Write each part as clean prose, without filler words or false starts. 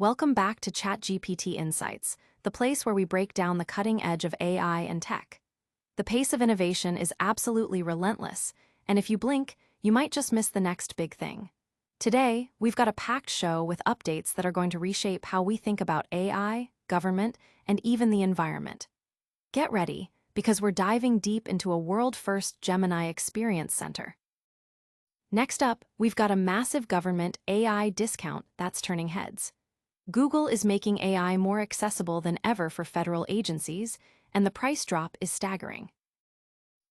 Welcome back to ChatGPT Insights, the place where we break down the cutting edge of AI and tech. The pace of innovation is absolutely relentless, and if you blink, you might just miss the next big thing. Today, we've got a packed show with updates that are going to reshape how we think about AI, government, and even the environment. Get ready, because we're diving deep into a world-first Gemini Experience Center. Next up, we've got a massive government AI discount that's turning heads. Google is making AI more accessible than ever for federal agencies, and the price drop is staggering.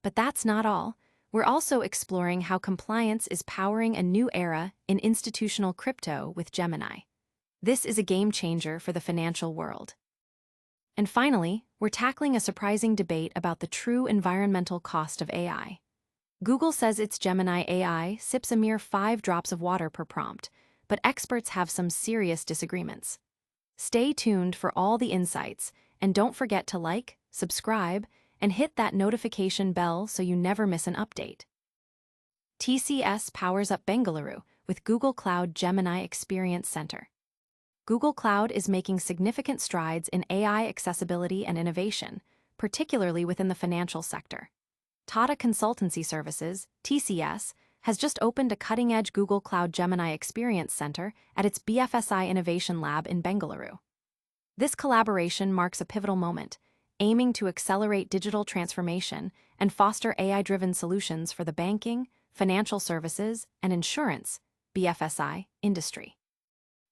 But that's not all. We're also exploring how compliance is powering a new era in institutional crypto with Gemini. This is a game changer for the financial world. And finally, we're tackling a surprising debate about the true environmental cost of AI. Google says its Gemini AI sips a mere 5 drops of water per prompt, but experts have some serious disagreements. Stay tuned for all the insights, and don't forget to like, subscribe, and hit that notification bell so you never miss an update. TCS powers up Bengaluru with Google Cloud Gemini Experience Center. Google Cloud is making significant strides in AI accessibility and innovation, particularly within the financial sector. Tata Consultancy Services, TCS, has just opened a cutting-edge Google Cloud Gemini Experience Center at its BFSI Innovation Lab in Bengaluru. This collaboration marks a pivotal moment, aiming to accelerate digital transformation and foster AI-driven solutions for the banking, financial services, and insurance (BFSI) industry.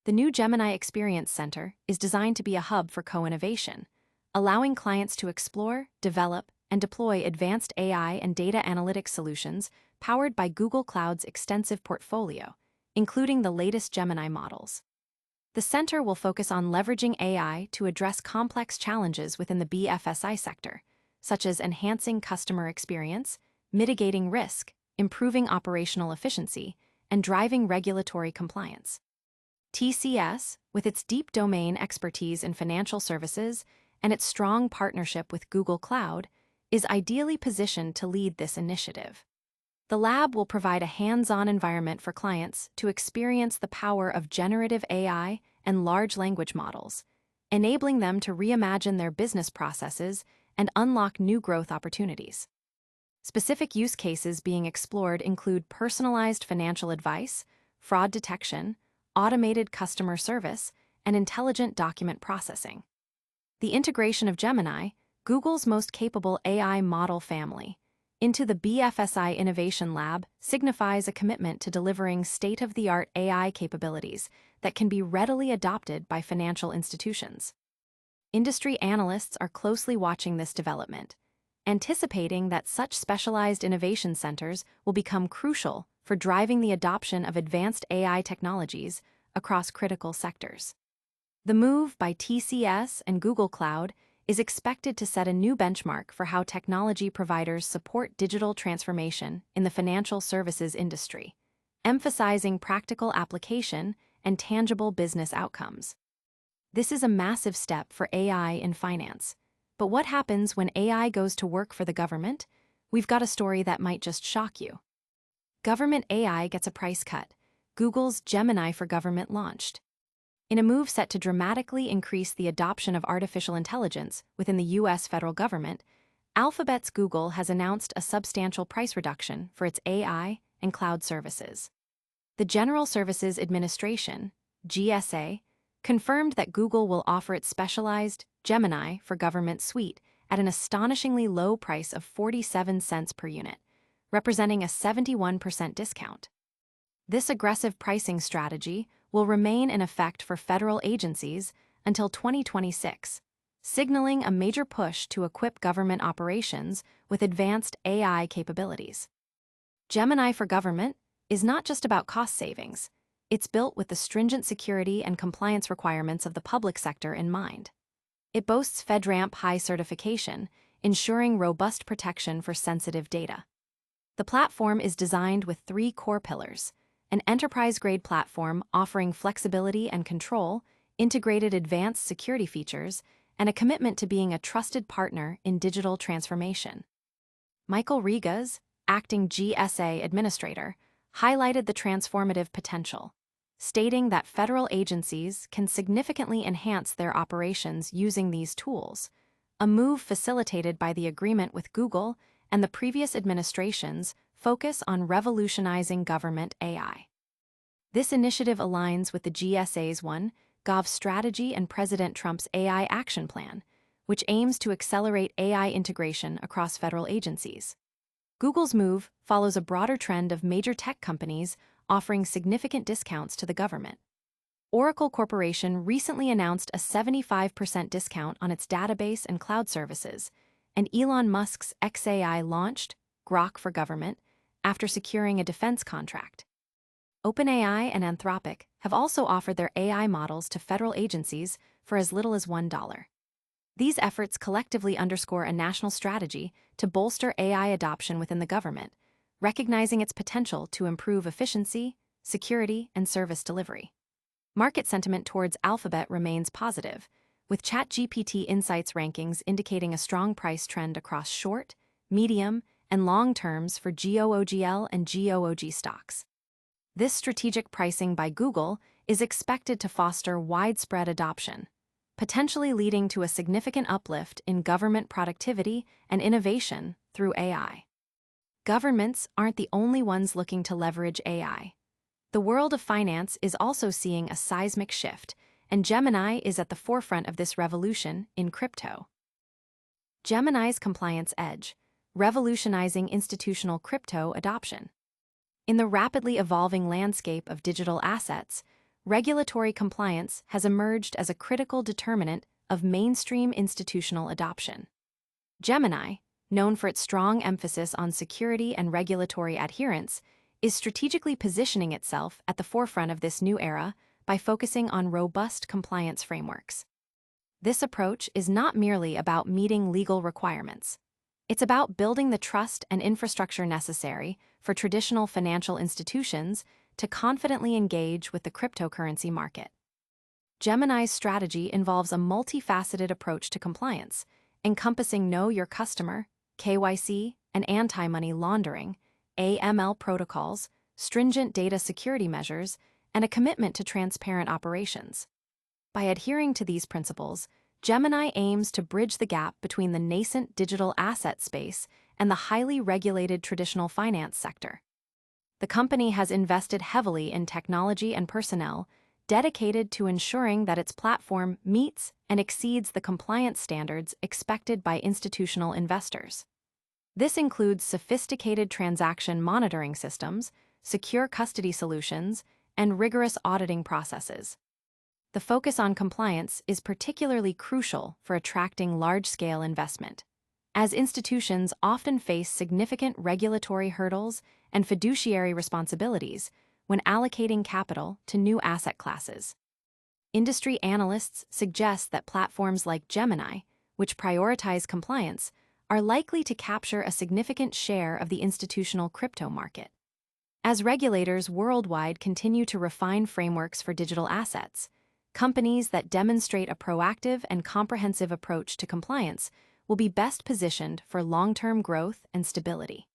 The new Gemini Experience Center is designed to be a hub for co-innovation, allowing clients to explore, develop, and deploy advanced AI and data analytics solutions powered by Google Cloud's extensive portfolio, including the latest Gemini models. The center will focus on leveraging AI to address complex challenges within the BFSI sector, such as enhancing customer experience, mitigating risk, improving operational efficiency, and driving regulatory compliance. TCS, with its deep domain expertise in financial services and its strong partnership with Google Cloud, is ideally positioned to lead this initiative. The lab will provide a hands-on environment for clients to experience the power of generative AI and large language models, enabling them to reimagine their business processes and unlock new growth opportunities. Specific use cases being explored include personalized financial advice, fraud detection, automated customer service, and intelligent document processing. The integration of Gemini, Google's most capable AI model family, into the BFSI Innovation Lab signifies a commitment to delivering state-of-the-art AI capabilities that can be readily adopted by financial institutions. Industry analysts are closely watching this development, anticipating that such specialized innovation centers will become crucial for driving the adoption of advanced AI technologies across critical sectors. The move by TCS and Google Cloud is expected to set a new benchmark for how technology providers support digital transformation in the financial services industry, emphasizing practical application and tangible business outcomes. This is a massive step for AI in finance. But what happens when AI goes to work for the government? We've got a story that might just shock you. Government AI gets a price cut. Google's Gemini for Government launched. In a move set to dramatically increase the adoption of artificial intelligence within the U.S. federal government, Alphabet's Google has announced a substantial price reduction for its AI and cloud services. The General Services Administration, GSA, confirmed that Google will offer its specialized Gemini for Government suite at an astonishingly low price of 47 cents per unit, representing a 71% discount. This aggressive pricing strategy will remain in effect for federal agencies until 2026, signaling a major push to equip government operations with advanced AI capabilities. Gemini for Government is not just about cost savings. It's built with the stringent security and compliance requirements of the public sector in mind. It boasts FedRAMP High certification, ensuring robust protection for sensitive data. The platform is designed with 3 core pillars: an enterprise-grade platform offering flexibility and control, integrated advanced security features, and a commitment to being a trusted partner in digital transformation. Michael Rigas, acting GSA administrator, highlighted the transformative potential, stating that federal agencies can significantly enhance their operations using these tools, a move facilitated by the agreement with Google and the previous administration's focus on revolutionizing government AI. This initiative aligns with the GSA's Gov strategy and President Trump's AI Action Plan, which aims to accelerate AI integration across federal agencies. Google's move follows a broader trend of major tech companies offering significant discounts to the government. Oracle Corporation recently announced a 75% discount on its database and cloud services, and Elon Musk's xAI launched Grok for Government after securing a defense contract. OpenAI and Anthropic have also offered their AI models to federal agencies for as little as $1. These efforts collectively underscore a national strategy to bolster AI adoption within the government, recognizing its potential to improve efficiency, security, and service delivery. Market sentiment towards Alphabet remains positive, with ChatGPT Insights rankings indicating a strong price trend across short, medium, and long terms for GOOGL and GOOG stocks. This strategic pricing by Google is expected to foster widespread adoption, potentially leading to a significant uplift in government productivity and innovation through AI. Governments aren't the only ones looking to leverage AI. The world of finance is also seeing a seismic shift, and Gemini is at the forefront of this revolution in crypto. Gemini's compliance edge, revolutionizing institutional crypto adoption. In the rapidly evolving landscape of digital assets, regulatory compliance has emerged as a critical determinant of mainstream institutional adoption. Gemini, known for its strong emphasis on security and regulatory adherence, is strategically positioning itself at the forefront of this new era by focusing on robust compliance frameworks. This approach is not merely about meeting legal requirements. It's about building the trust and infrastructure necessary for traditional financial institutions to confidently engage with the cryptocurrency market. Gemini's strategy involves a multifaceted approach to compliance, encompassing Know Your Customer, KYC, and anti-money laundering, AML protocols, stringent data security measures, and a commitment to transparent operations. By adhering to these principles, Gemini aims to bridge the gap between the nascent digital asset space and the highly regulated traditional finance sector. The company has invested heavily in technology and personnel dedicated to ensuring that its platform meets and exceeds the compliance standards expected by institutional investors. This includes sophisticated transaction monitoring systems, secure custody solutions, and rigorous auditing processes. The focus on compliance is particularly crucial for attracting large-scale investment, as institutions often face significant regulatory hurdles and fiduciary responsibilities when allocating capital to new asset classes. Industry analysts suggest that platforms like Gemini, which prioritize compliance, are likely to capture a significant share of the institutional crypto market. As regulators worldwide continue to refine frameworks for digital assets, companies that demonstrate a proactive and comprehensive approach to compliance will be best positioned for long-term growth and stability.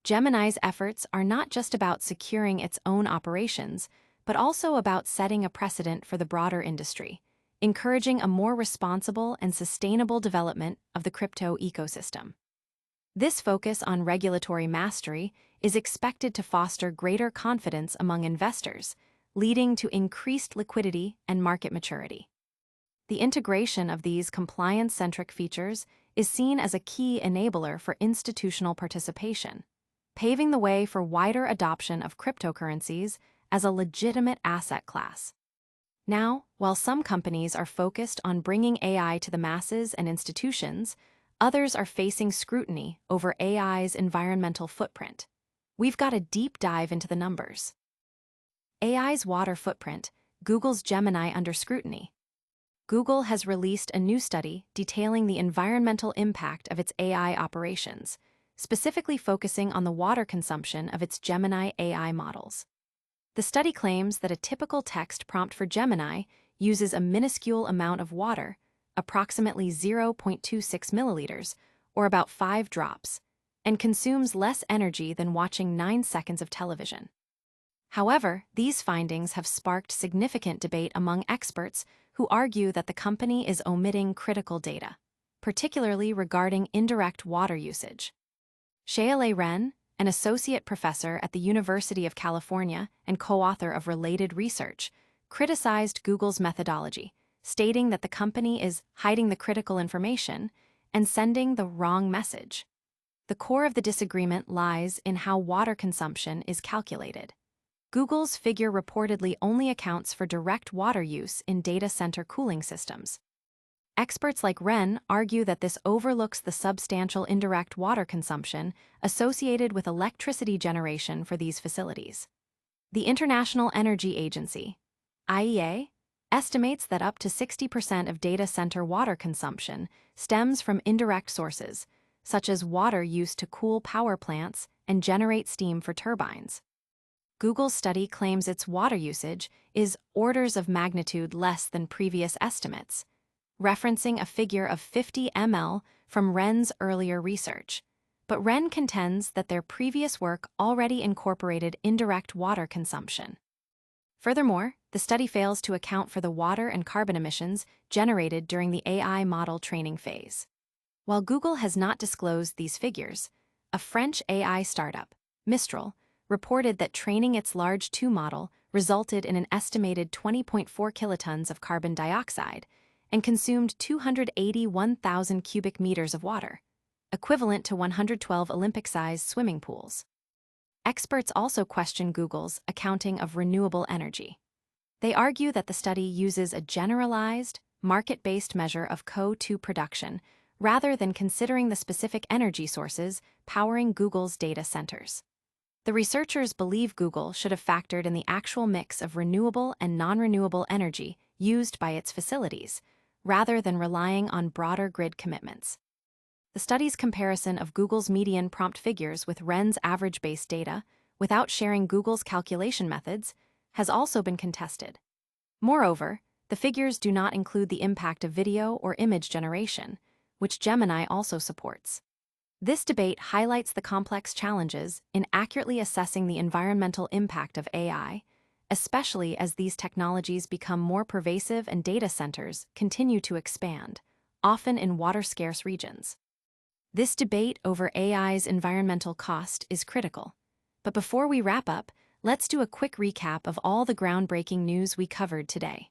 Gemini's efforts are not just about securing its own operations, but also about setting a precedent for the broader industry, encouraging a more responsible and sustainable development of the crypto ecosystem. This focus on regulatory mastery is expected to foster greater confidence among investors, leading to increased liquidity and market maturity. The integration of these compliance-centric features is seen as a key enabler for institutional participation, paving the way for wider adoption of cryptocurrencies as a legitimate asset class. Now, while some companies are focused on bringing AI to the masses and institutions, others are facing scrutiny over AI's environmental footprint. We've got a deep dive into the numbers. AI's water footprint, Google's Gemini under scrutiny. Google has released a new study detailing the environmental impact of its AI operations, specifically focusing on the water consumption of its Gemini AI models. The study claims that a typical text prompt for Gemini uses a minuscule amount of water, approximately 0.26 milliliters, or about 5 drops, and consumes less energy than watching 9 seconds of television. However, these findings have sparked significant debate among experts who argue that the company is omitting critical data, particularly regarding indirect water usage. Xiaolei Ren, an associate professor at the University of California and co-author of related research, criticized Google's methodology, stating that the company is hiding the critical information and sending the wrong message. The core of the disagreement lies in how water consumption is calculated. Google's figure reportedly only accounts for direct water use in data center cooling systems. Experts like Ren argue that this overlooks the substantial indirect water consumption associated with electricity generation for these facilities. The International Energy Agency, IEA, estimates that up to 60% of data center water consumption stems from indirect sources, such as water used to cool power plants and generate steam for turbines. Google's study claims its water usage is orders of magnitude less than previous estimates, referencing a figure of 50 ml from Ren's earlier research. But Ren contends that their previous work already incorporated indirect water consumption. Furthermore, the study fails to account for the water and carbon emissions generated during the AI model training phase. While Google has not disclosed these figures, a French AI startup, Mistral, reported that training its Large 2 model resulted in an estimated 20.4 kilotons of carbon dioxide and consumed 281,000 cubic meters of water, equivalent to 112 Olympic-sized swimming pools. Experts also question Google's accounting of renewable energy. They argue that the study uses a generalized, market-based measure of CO2 production rather than considering the specific energy sources powering Google's data centers. The researchers believe Google should have factored in the actual mix of renewable and non-renewable energy used by its facilities, rather than relying on broader grid commitments. The study's comparison of Google's median prompt figures with Ren's average-based data, without sharing Google's calculation methods, has also been contested. Moreover, the figures do not include the impact of video or image generation, which Gemini also supports. This debate highlights the complex challenges in accurately assessing the environmental impact of AI, especially as these technologies become more pervasive and data centers continue to expand, often in water-scarce regions. This debate over AI's environmental cost is critical. But before we wrap up, let's do a quick recap of all the groundbreaking news we covered today.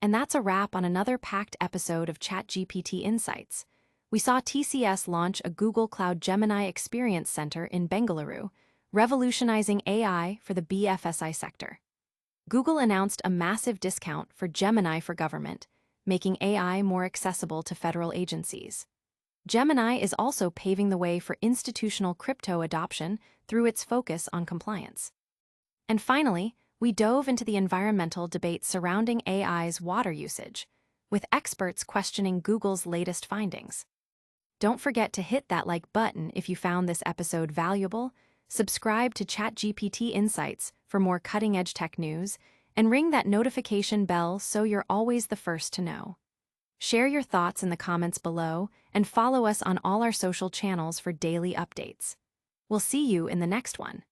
And that's a wrap on another packed episode of ChatGPT Insights. We saw TCS launch a Google Cloud Gemini Experience Center in Bengaluru, revolutionizing AI for the BFSI sector. Google announced a massive discount for Gemini for Government, making AI more accessible to federal agencies. Gemini is also paving the way for institutional crypto adoption through its focus on compliance. And finally, we dove into the environmental debate surrounding AI's water usage, with experts questioning Google's latest findings. Don't forget to hit that like button if you found this episode valuable, subscribe to ChatGPT Insights for more cutting-edge tech news, and ring that notification bell so you're always the first to know. Share your thoughts in the comments below and follow us on all our social channels for daily updates. We'll see you in the next one.